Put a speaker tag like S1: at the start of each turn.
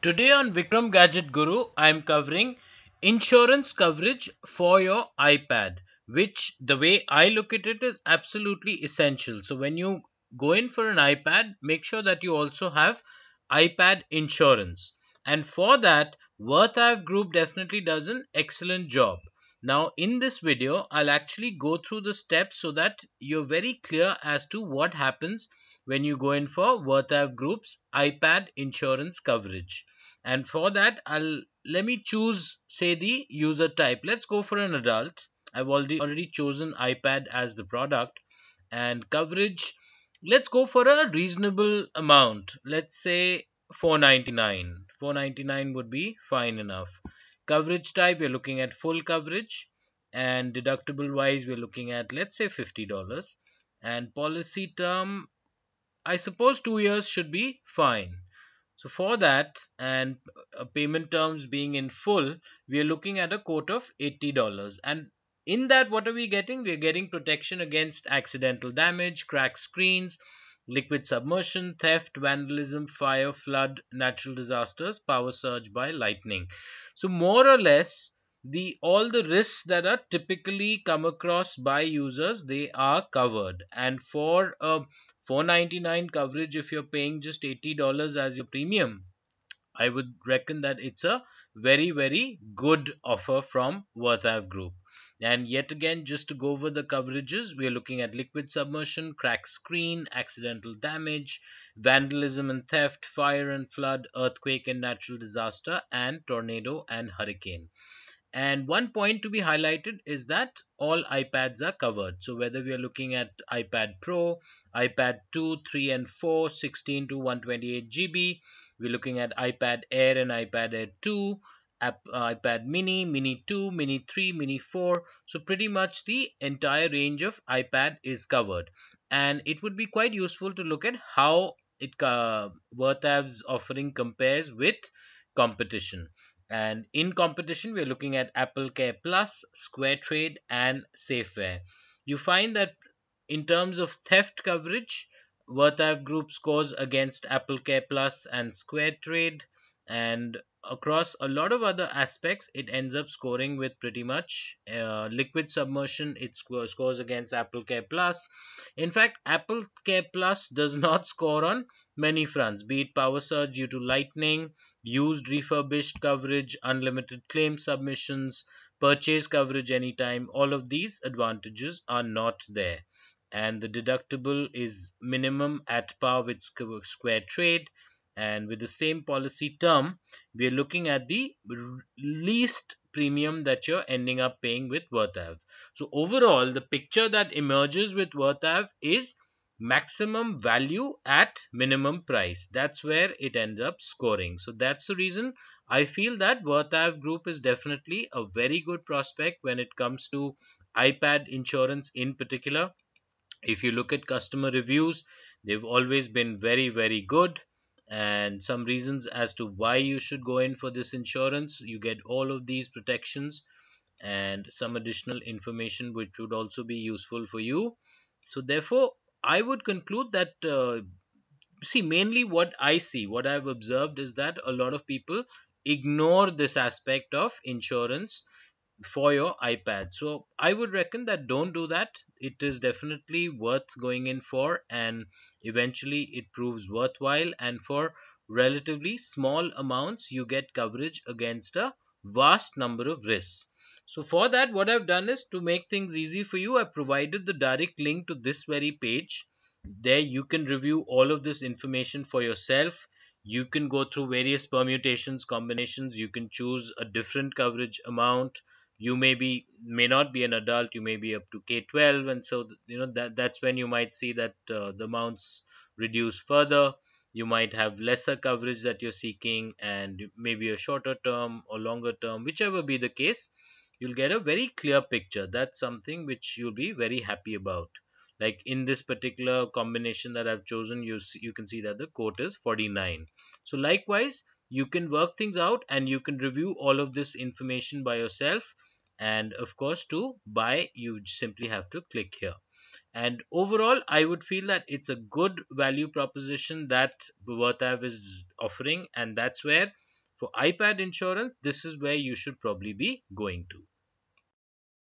S1: Today on Vikram Gadget Guru, I am covering insurance coverage for your iPad, which the way I look at it is absolutely essential. So when you go in for an iPad, make sure that you also have iPad insurance. And for that, Worth Ave Group definitely does an excellent job. Now, in this video, I'll actually go through the steps so that you're very clear as to what happens when you go in for Worth Ave Group's iPad insurance coverage. And for that, I'll let me choose, say, the user type. Let's go for an adult. I've already chosen iPad as the product. And coverage, let's go for a reasonable amount. Let's say 499. 499 would be fine enough. Coverage type, we're looking at full coverage, and deductible wise we're looking at, let's say, $50. And policy term, I suppose 2 years should be fine. So for that, and payment terms being in full, we are looking at a quote of $80. And in that, what are we getting? We are getting protection against accidental damage, cracked screens, liquid submersion, theft, vandalism, fire, flood, natural disasters, power surge by lightning. So more or less, the all the risks that are typically come across by users, they are covered. And for a 499 coverage, if you're paying just $80 as your premium, I would reckon that it's a very good offer from Worth Ave Group. And yet again, just to go over the coverages, we are looking at liquid submersion, cracked screen, accidental damage, vandalism and theft, fire and flood, earthquake and natural disaster, and tornado and hurricane. And one point to be highlighted is that all iPads are covered. So whether we are looking at iPad Pro, iPad 2, 3 and 4, 16 to 128 GB, we're looking at iPad Air and iPad Air 2, iPad Mini, Mini 2, Mini 3, Mini 4. So pretty much the entire range of iPad is covered. And it would be quite useful to look at how Worth Ave's offering compares with competition. And in competition, we're looking at AppleCare Plus, SquareTrade, and Safeware. You find that in terms of theft coverage, Worth Ave Group scores against AppleCare Plus and SquareTrade, and across a lot of other aspects, it ends up scoring with pretty much liquid submersion. It scores against AppleCare Plus. In fact, AppleCare Plus does not score on many fronts, be it power surge due to lightning, used refurbished coverage, unlimited claim submissions, purchase coverage anytime. All of these advantages are not there. And the deductible is minimum at par with SquareTrade. And with the same policy term, we are looking at the least premium that you're ending up paying with Worth Ave. So overall, the picture that emerges with Worth Ave is maximum value at minimum price. That's where it ends up scoring. So that's the reason I feel that Worth Ave Group is definitely a very good prospect when it comes to iPad insurance in particular. If you look at customer reviews, they've always been very good. And some reasons as to why you should go in for this insurance, you get all of these protections and some additional information which would also be useful for you. So therefore, I would conclude that see, mainly what I've observed is that a lot of people ignore this aspect of insurance for your iPad. So I would reckon that don't do that. It is definitely worth going in for, and eventually it proves worthwhile. And for relatively small amounts, you get coverage against a vast number of risks. So for that, what I've done is to make things easy for you, I provided the direct link to this very page. There you can review all of this information for yourself. You can go through various permutations, combinations. You can choose a different coverage amount. You may not be an adult, you may be up to K-12, and so that's when you might see that the amounts reduce further. You might have lesser coverage that you're seeking, and maybe a shorter term or longer term, whichever be the case, you'll get a very clear picture. That's something which you'll be very happy about. Like in this particular combination that I've chosen, you can see that the quote is 49. So likewise, you can work things out and you can review all of this information by yourself. And of course, to buy, you simply have to click here. And overall, I would feel that it's a good value proposition that Worth Ave is offering, and that's where For iPad insurance, this is where you should probably be going to.